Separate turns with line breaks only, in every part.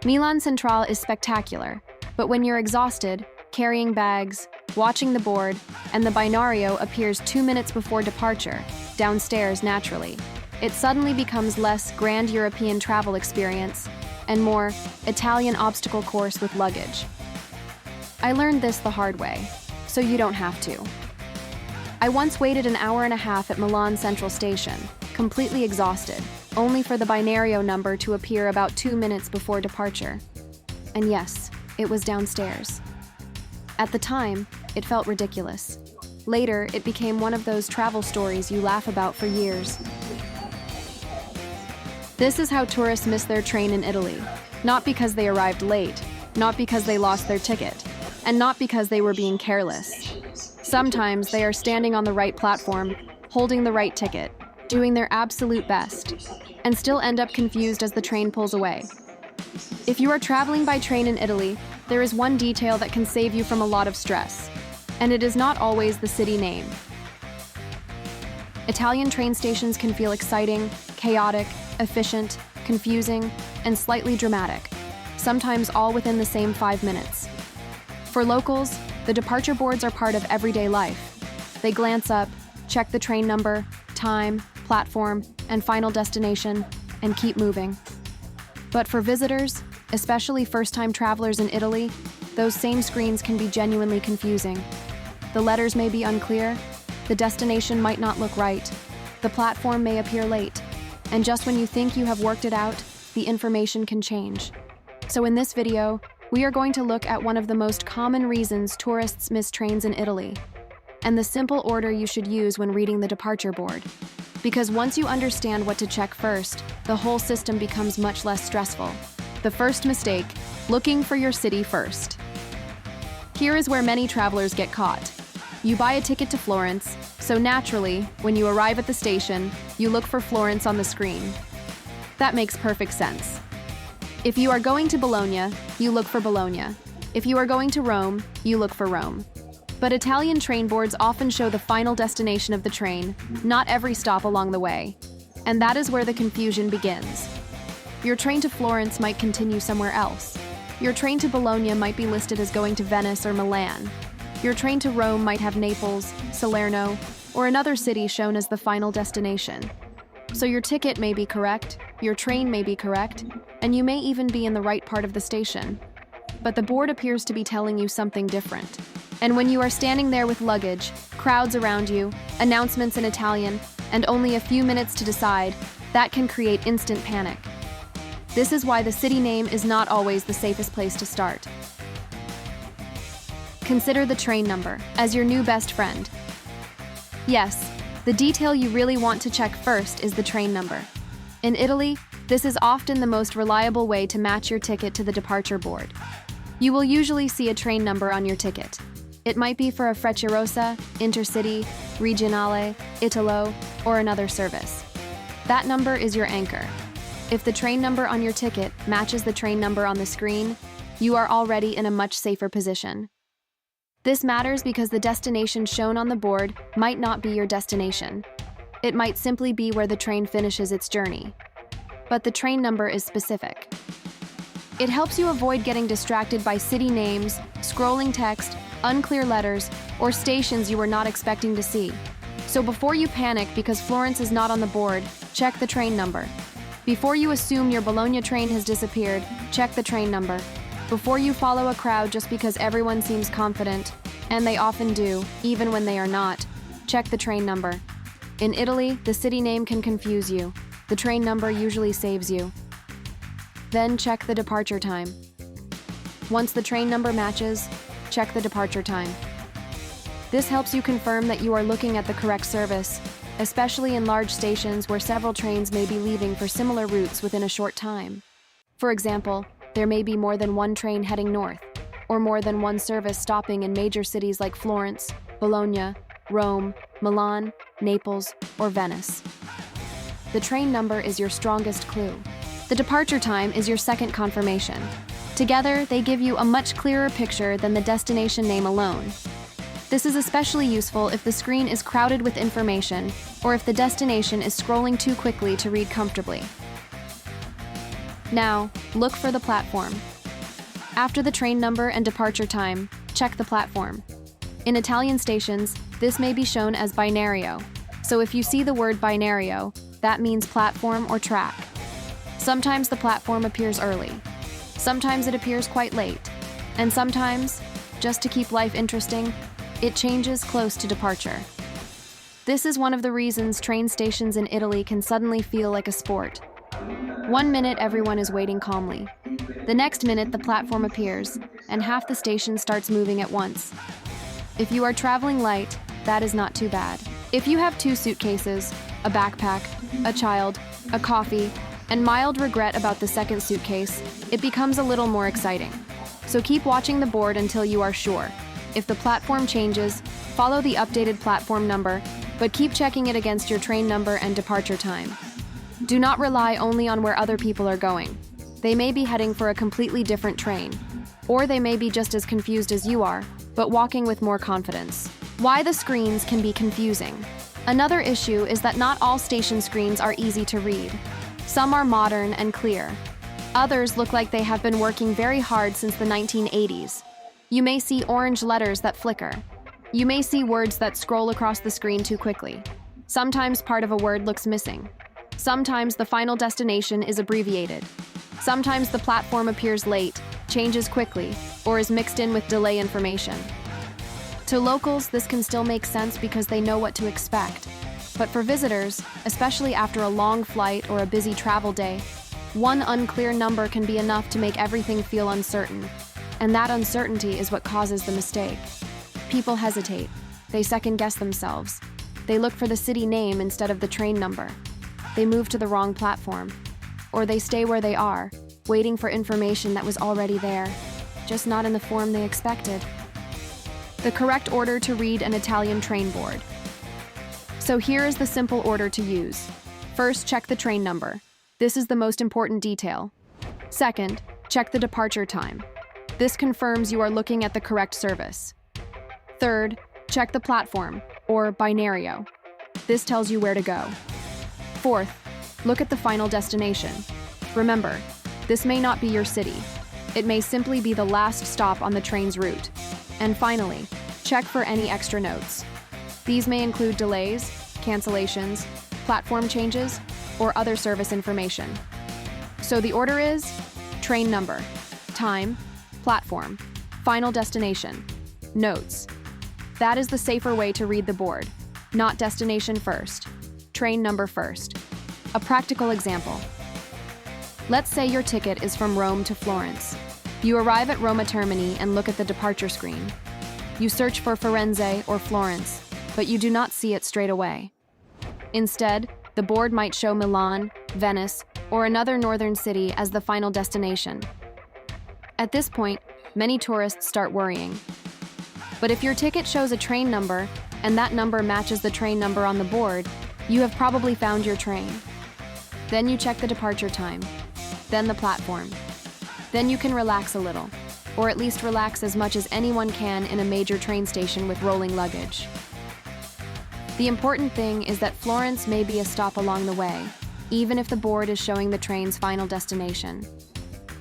Milan Centrale is spectacular, but when you're exhausted, carrying bags, watching the board, and the binario appears 2 minutes before departure, downstairs naturally, it suddenly becomes less grand European travel experience and more Italian obstacle course with luggage. I learned this the hard way, so you don't have to. I once waited an hour and a half at Milan Central Station, completely exhausted, only for the binario number to appear about 2 minutes before departure. And yes, it was downstairs. At the time, it felt ridiculous. Later, it became one of those travel stories you laugh about for years. This is how tourists miss their train in Italy. Not because they arrived late, not because they lost their ticket, and not because they were being careless. Sometimes they are standing on the right platform, holding the right ticket, doing their absolute best, and still end up confused as the train pulls away. If you are traveling by train in Italy, there is one detail that can save you from a lot of stress, and it is not always the city name. Italian train stations can feel exciting, chaotic, efficient, confusing, and slightly dramatic, sometimes all within the same 5 minutes. For locals, the departure boards are part of everyday life. They glance up, check the train number, time, platform, and final destination, and keep moving. But for visitors, especially first-time travelers in Italy, those same screens can be genuinely confusing. The letters may be unclear, the destination might not look right, the platform may appear late, and just when you think you have worked it out, the information can change. So in this video, we are going to look at one of the most common reasons tourists miss trains in Italy, and the simple order you should use when reading the departure board. Because once you understand what to check first, the whole system becomes much less stressful. The first mistake, looking for your city first. Here is where many travelers get caught. You buy a ticket to Florence, so naturally, when you arrive at the station, you look for Florence on the screen. That makes perfect sense. If you are going to Bologna, you look for Bologna. If you are going to Rome, you look for Rome. But Italian train boards often show the final destination of the train, not every stop along the way. And that is where the confusion begins. Your train to Florence might continue somewhere else. Your train to Bologna might be listed as going to Venice or Milan. Your train to Rome might have Naples, Salerno, or another city shown as the final destination. So your ticket may be correct, your train may be correct, and you may even be in the right part of the station. But the board appears to be telling you something different. And when you are standing there with luggage, crowds around you, announcements in Italian, and only a few minutes to decide, that can create instant panic. This is why the city name is not always the safest place to start. Consider the train number as your new best friend. Yes, the detail you really want to check first is the train number. In Italy, this is often the most reliable way to match your ticket to the departure board. You will usually see a train number on your ticket. It might be for a Frecciarossa, Intercity, Regionale, Italo, or another service. That number is your anchor. If the train number on your ticket matches the train number on the screen, you are already in a much safer position. This matters because the destination shown on the board might not be your destination. It might simply be where the train finishes its journey. But the train number is specific. It helps you avoid getting distracted by city names, scrolling text, unclear letters, or stations you were not expecting to see. So before you panic because Florence is not on the board, check the train number. Before you assume your Bologna train has disappeared, check the train number. Before you follow a crowd just because everyone seems confident, and they often do, even when they are not, check the train number. In Italy, the city name can confuse you. The train number usually saves you. Then check the departure time. Once the train number matches, check the departure time. This helps you confirm that you are looking at the correct service, especially in large stations where several trains may be leaving for similar routes within a short time. For example, there may be more than one train heading north, or more than one service stopping in major cities like Florence, Bologna, Rome, Milan, Naples, or Venice. The train number is your strongest clue. The departure time is your second confirmation. Together, they give you a much clearer picture than the destination name alone. This is especially useful if the screen is crowded with information or if the destination is scrolling too quickly to read comfortably. Now, look for the platform. After the train number and departure time, check the platform. In Italian stations, this may be shown as binario. So if you see the word binario, that means platform or track. Sometimes the platform appears early. Sometimes it appears quite late. And sometimes, just to keep life interesting, it changes close to departure. This is one of the reasons train stations in Italy can suddenly feel like a sport. 1 minute everyone is waiting calmly. The next minute the platform appears, and half the station starts moving at once. If you are traveling light, that is not too bad. If you have 2 suitcases, a backpack, a child, a coffee, and mild regret about the second suitcase, it becomes a little more exciting. So keep watching the board until you are sure. If the platform changes, follow the updated platform number, but keep checking it against your train number and departure time. Do not rely only on where other people are going. They may be heading for a completely different train, or they may be just as confused as you are, but walking with more confidence. Why the screens can be confusing. Another issue is that not all station screens are easy to read. Some are modern and clear. Others look like they have been working very hard since the 1980s. You may see orange letters that flicker. You may see words that scroll across the screen too quickly. Sometimes part of a word looks missing. Sometimes the final destination is abbreviated. Sometimes the platform appears late, changes quickly, or is mixed in with delay information. To locals, this can still make sense because they know what to expect. But for visitors, especially after a long flight or a busy travel day, one unclear number can be enough to make everything feel uncertain. And that uncertainty is what causes the mistake. People hesitate. They second-guess themselves. They look for the city name instead of the train number. They move to the wrong platform. Or they stay where they are, waiting for information that was already there, just not in the form they expected. The correct order to read an Italian train board. So here is the simple order to use. First, check the train number. This is the most important detail. Second, check the departure time. This confirms you are looking at the correct service. Third, check the platform, or binario. This tells you where to go. Fourth, look at the final destination. Remember, this may not be your city. It may simply be the last stop on the train's route. And finally, check for any extra notes. These may include delays, cancellations, platform changes, or other service information. So the order is train number, time, platform, final destination, notes. That is the safer way to read the board, not destination first, train number first. A practical example. Let's say your ticket is from Rome to Florence. You arrive at Roma Termini and look at the departure screen. You search for Firenze or Florence, but you do not see it straight away. Instead, the board might show Milan, Venice, or another northern city as the final destination. At this point, many tourists start worrying. But if your ticket shows a train number, and that number matches the train number on the board, you have probably found your train. Then you check the departure time, then the platform. Then you can relax a little, or at least relax as much as anyone can in a major train station with rolling luggage. The important thing is that Florence may be a stop along the way, even if the board is showing the train's final destination.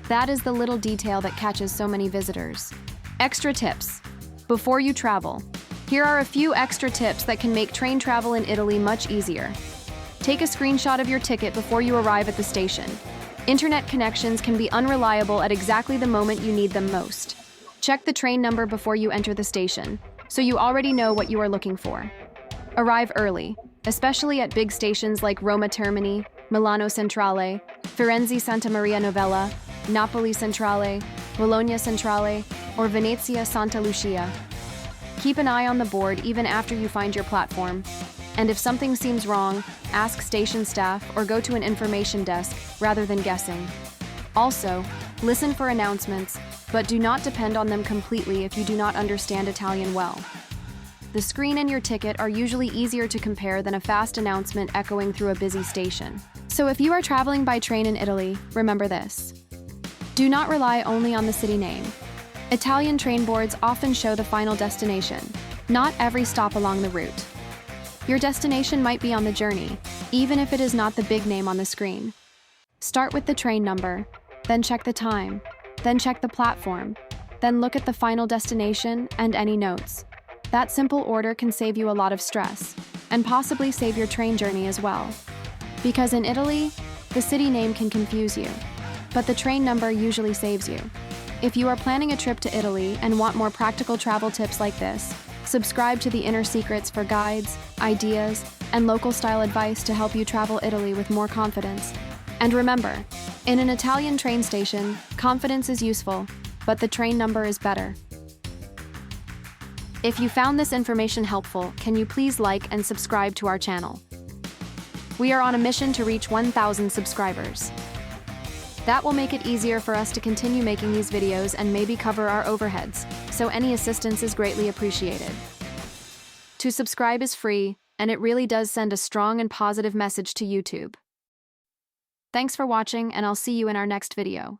That is the little detail that catches so many visitors. Extra tips. Before you travel, here are a few extra tips that can make train travel in Italy much easier. Take a screenshot of your ticket before you arrive at the station. Internet connections can be unreliable at exactly the moment you need them most. Check the train number before you enter the station, so you already know what you are looking for. Arrive early, especially at big stations like Roma Termini, Milano Centrale, Firenze Santa Maria Novella, Napoli Centrale, Bologna Centrale, or Venezia Santa Lucia. Keep an eye on the board even after you find your platform. And if something seems wrong, ask station staff or go to an information desk rather than guessing. Also, listen for announcements, but do not depend on them completely if you do not understand Italian well. The screen and your ticket are usually easier to compare than a fast announcement echoing through a busy station. So if you are traveling by train in Italy, remember this. Do not rely only on the city name. Italian train boards often show the final destination, not every stop along the route. Your destination might be on the journey, even if it is not the big name on the screen. Start with the train number, then check the time, then check the platform, then look at the final destination and any notes. That simple order can save you a lot of stress, and possibly save your train journey as well. Because in Italy, the city name can confuse you, but the train number usually saves you. If you are planning a trip to Italy and want more practical travel tips like this, subscribe to the Inner Secrets for guides, ideas, and local-style advice to help you travel Italy with more confidence. And remember, in an Italian train station, confidence is useful, but the train number is better. If you found this information helpful, can you please like and subscribe to our channel? We are on a mission to reach 1,000 subscribers. That will make it easier for us to continue making these videos and maybe cover our overheads, so any assistance is greatly appreciated. To subscribe is free, and it really does send a strong and positive message to YouTube. Thanks for watching, and I'll see you in our next video.